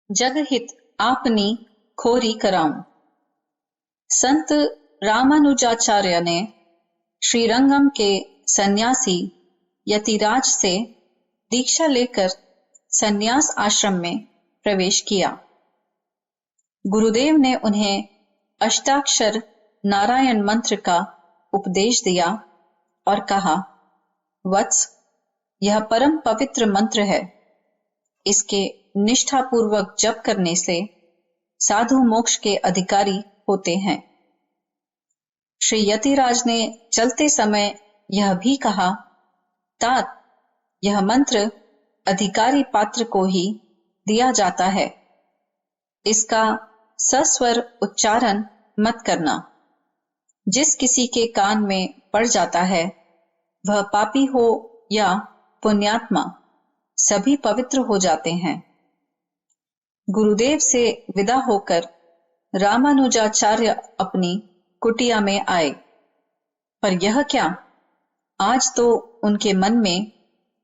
जगहित आपनी खोरी कराऊं। संत रामानुजाचार्य ने श्रीरंगम के सन्यासी यतिराज से दीक्षा लेकर सन्यास आश्रम में प्रवेश किया। गुरुदेव ने उन्हें अष्टाक्षर नारायण मंत्र का उपदेश दिया और कहा, वत्स, यह परम पवित्र मंत्र है। इसके निष्ठापूर्वक जप करने से साधु मोक्ष के अधिकारी होते हैं। श्री यतिराज ने चलते समय यह भी कहा, तात, यह मंत्र अधिकारी पात्र को ही दिया जाता है। इसका सस्वर उच्चारण मत करना। जिस किसी के कान में पड़ जाता है, वह पापी हो या पुण्यात्मा, सभी पवित्र हो जाते हैं। गुरुदेव से विदा होकर रामानुजाचार्य अपनी कुटिया में आए, पर यह क्या, आज तो उनके मन में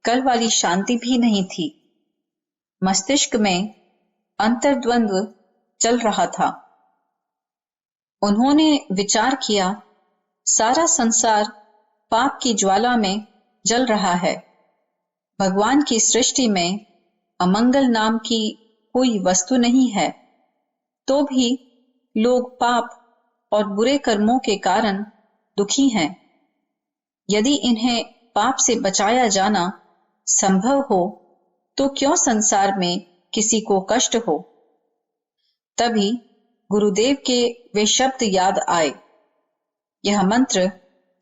कल वाली शांति भी नहीं थी। मस्तिष्क में अंतर्द्वंद्व चल रहा था। उन्होंने विचार किया, सारा संसार पाप की ज्वाला में जल रहा है। भगवान की सृष्टि में अमंगल नाम की कोई वस्तु नहीं है, तो भी लोग पाप और बुरे कर्मों के कारण दुखी हैं। यदि इन्हें पाप से बचाया जाना संभव हो, तो क्यों संसार में किसी को कष्ट हो। तभी गुरुदेव के वे शब्द याद आए, यह मंत्र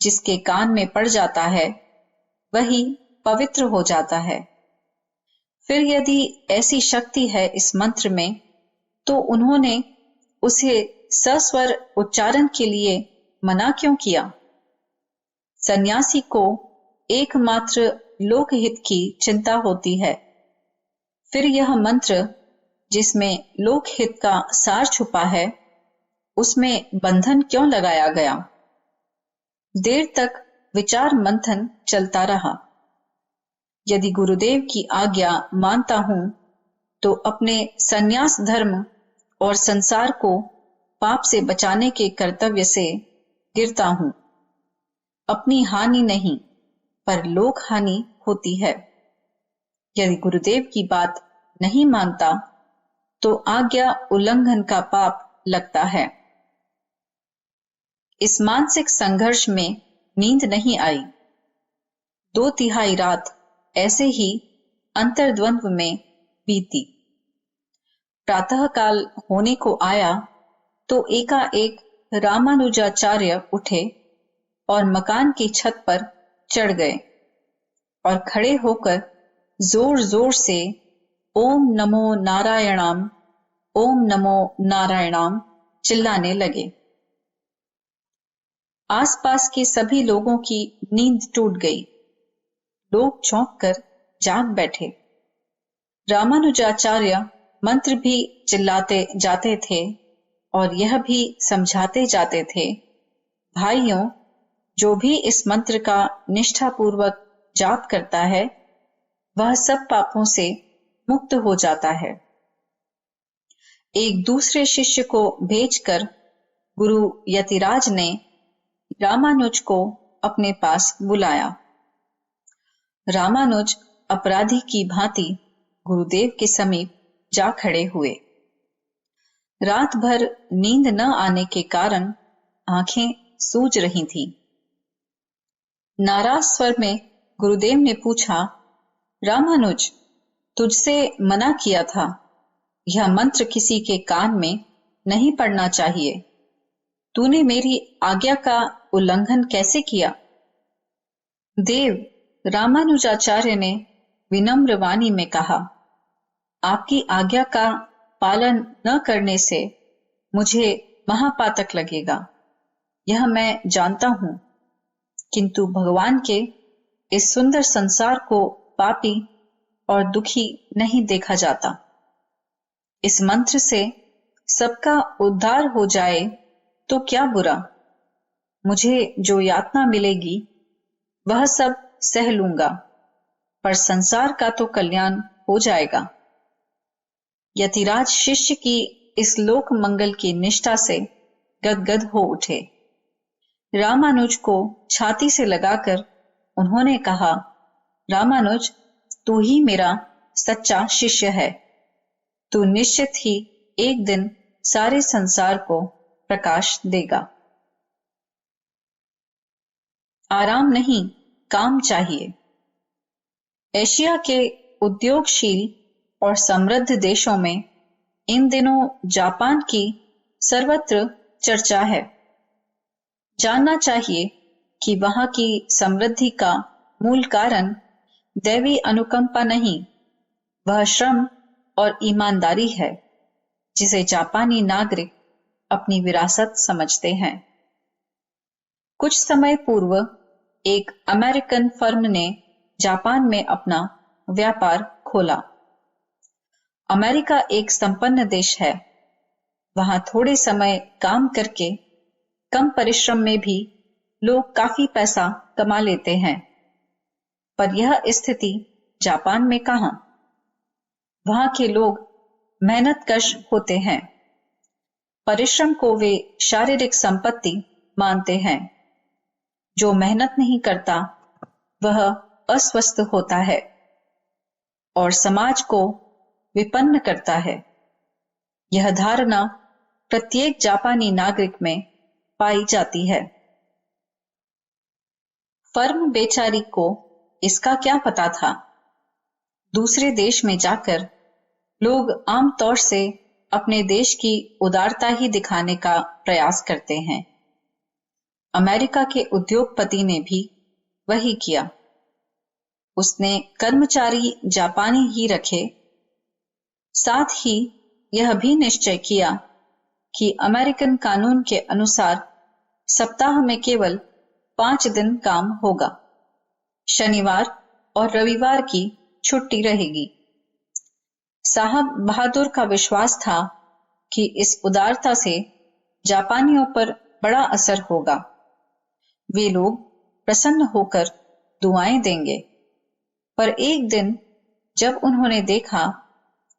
जिसके कान में पड़ जाता है, वही पवित्र हो जाता है। फिर यदि ऐसी शक्ति है इस मंत्र में, तो उन्होंने उसे सस्वर उच्चारण के लिए मना क्यों किया। सन्यासी को एकमात्र लोकहित की चिंता होती है। फिर यह मंत्र जिसमें लोकहित का सार छुपा है, उसमें बंधन क्यों लगाया गया। देर तक विचार मंथन चलता रहा। यदि गुरुदेव की आज्ञा मानता हूं, तो अपने सन्यास धर्म और संसार को पाप से बचाने के कर्तव्य से गिरता हूं। अपनी हानि नहीं, पर लोक हानि होती है। यदि गुरुदेव की बात नहीं मानता, तो आज्ञा उल्लंघन का पाप लगता है। इस मानसिक संघर्ष में नींद नहीं आई। 2/3 रात ऐसे ही अंतर्द्वंद्व में बीती। प्रातःकाल होने को आया तो एकाएक रामानुजाचार्य उठे और मकान की छत पर चढ़ गए और खड़े होकर जोर जोर से ओम नमो नारायणाम, ओम नमो नारायणाम चिल्लाने लगे। आसपास के सभी लोगों की नींद टूट गई। लोग चौंक कर जाग बैठे। रामानुजाचार्य मंत्र भी चिल्लाते जाते थे और यह भी समझाते जाते थे, भाइयों, जो भी इस मंत्र का निष्ठापूर्वक जाप करता है, वह सब पापों से मुक्त हो जाता है। एक दूसरे शिष्य को भेजकर गुरु यतिराज ने रामानुज को अपने पास बुलाया। रामानुज अपराधी की भांति गुरुदेव के समीप जा खड़े हुए। रात भर नींद न आने के कारण आंखें सूज रही थीं। नाराज स्वर में गुरुदेव ने पूछा, रामानुज, तुझसे मना किया था, यह मंत्र किसी के कान में नहीं पड़ना चाहिए। तूने मेरी आज्ञा का उल्लंघन कैसे किया। देव, रामानुजाचार्य ने विनम्र वाणी में कहा, आपकी आज्ञा का पालन न करने से मुझे महापातक लगेगा, यह मैं जानता हूं, किंतु भगवान के इस सुंदर संसार को पापी और दुखी नहीं देखा जाता। इस मंत्र से सबका उद्धार हो जाए तो क्या बुरा। मुझे जो यातना मिलेगी वह सब सह लूंगा, पर संसार का तो कल्याण हो जाएगा। यतिराज शिष्य की इस लोक मंगल की निष्ठा से गदगद हो उठे। रामानुज को छाती से लगाकर उन्होंने कहा, रामानुज, तू ही मेरा सच्चा शिष्य है। तू निश्चित ही एक दिन सारे संसार को प्रकाश देगा। आराम नहीं, काम चाहिए। एशिया के उद्योगशील और समृद्ध देशों में इन दिनों जापान की सर्वत्र चर्चा है। जानना चाहिए कि वहां की समृद्धि का मूल कारण दैवी अनुकंपा नहीं, वह श्रम और ईमानदारी है, जिसे जापानी नागरिक अपनी विरासत समझते हैं। कुछ समय पूर्व एक अमेरिकन फर्म ने जापान में अपना व्यापार खोला। अमेरिका एक संपन्न देश है। वहां थोड़े समय काम करके कम परिश्रम में भी लोग काफी पैसा कमा लेते हैं। पर यह स्थिति जापान में कहां? वहां के लोग मेहनतकश होते हैं। परिश्रम को वे शारीरिक संपत्ति मानते हैं। जो मेहनत नहीं करता वह अस्वस्थ होता है और समाज को विपन्न करता है। यह धारणा प्रत्येक जापानी नागरिक में पाई जाती है। फर्म बेचारी को इसका क्या पता था? दूसरे देश में जाकर लोग आमतौर से अपने देश की उदारता ही दिखाने का प्रयास करते हैं। अमेरिका के उद्योगपति ने भी वही किया। उसने कर्मचारी जापानी ही रखे, साथ ही यह भी निश्चय किया कि अमेरिकन कानून के अनुसार सप्ताह में केवल 5 दिन काम होगा। शनिवार और रविवार की छुट्टी रहेगी। साहब बहादुर का विश्वास था कि इस उदारता से जापानियों पर बड़ा असर होगा। वे लोग प्रसन्न होकर दुआएं देंगे। पर एक दिन जब उन्होंने देखा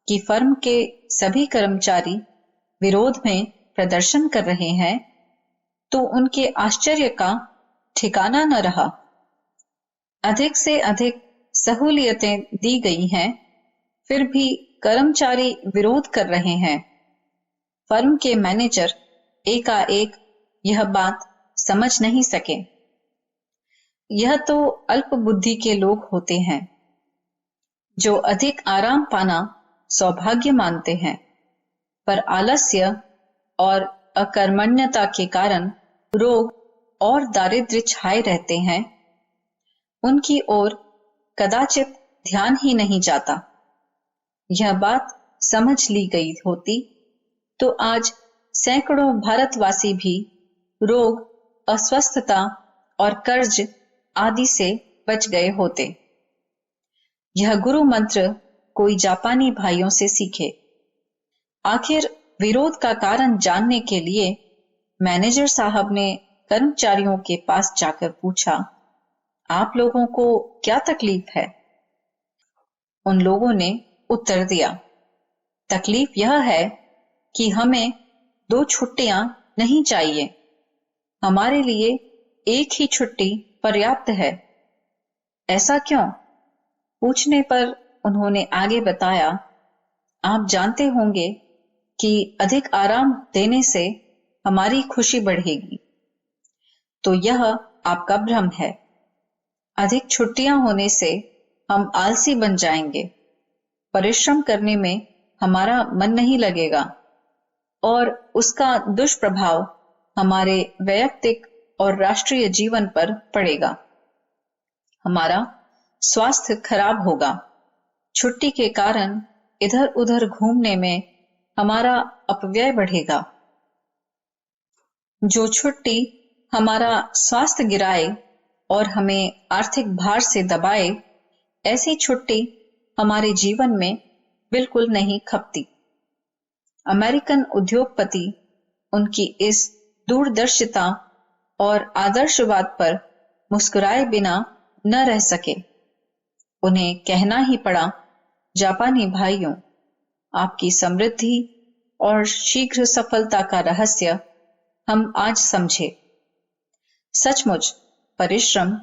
कि फर्म के सभी कर्मचारी विरोध में प्रदर्शन कर रहे हैं, तो उनके आश्चर्य का ठिकाना न रहा। अधिक से अधिक सहूलियतें दी गई हैं, फिर भी कर्मचारी विरोध कर रहे हैं। फर्म के मैनेजर एकाएक यह बात समझ नहीं सके। यह तो अल्प बुद्धि के लोग होते हैं, जो अधिक आराम पाना सौभाग्य मानते हैं, पर आलस्य और अकर्मण्यता के कारण रोग और दारिद्र्य छाए रहते हैं। उनकी ओर कदाचित ध्यान ही नहीं जाता। यह बात समझ ली गई होती तो आज सैकड़ों भारतवासी भी रोग, अस्वस्थता और कर्ज आदि से बच गए होते। यह गुरु मंत्र कोई जापानी भाइयों से सीखे। आखिर विरोध का कारण जानने के लिए मैनेजर साहब ने कर्मचारियों के पास जाकर पूछा, आप लोगों को क्या तकलीफ है? उन लोगों ने उत्तर दिया, तकलीफ यह है कि हमें 2 छुट्टियां नहीं चाहिए। हमारे लिए एक ही छुट्टी पर्याप्त है। ऐसा क्यों? पूछने पर उन्होंने आगे बताया, आप जानते होंगे कि अधिक आराम देने से हमारी खुशी बढ़ेगी। तो यह आपका भ्रम है। अधिक छुट्टियां होने से हम आलसी बन जाएंगे, परिश्रम करने में हमारा मन नहीं लगेगा और उसका दुष्प्रभाव हमारे वैयक्तिक और राष्ट्रीय जीवन पर पड़ेगा। हमारा स्वास्थ्य खराब होगा। छुट्टी के कारण इधर उधर घूमने में हमारा अपव्यय बढ़ेगा। जो छुट्टी हमारा स्वास्थ्य गिराए और हमें आर्थिक भार से दबाए, ऐसी छुट्टी हमारे जीवन में बिल्कुल नहीं खपती। अमेरिकन उद्योगपति उनकी इस दूरदर्शिता और आदर्शवाद पर मुस्कुराए बिना न रह सके। उन्हें कहना ही पड़ा, जापानी भाइयों, आपकी समृद्धि और शीघ्र सफलता का रहस्य हम आज समझे। सचमुच परिश्रम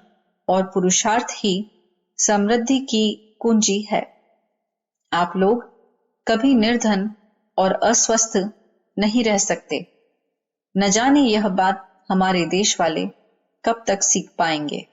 और पुरुषार्थ ही समृद्धि की कुंजी है। आप लोग कभी निर्धन और अस्वस्थ नहीं रह सकते। न जाने यह बात हमारे देश वाले कब तक सीख पाएंगे।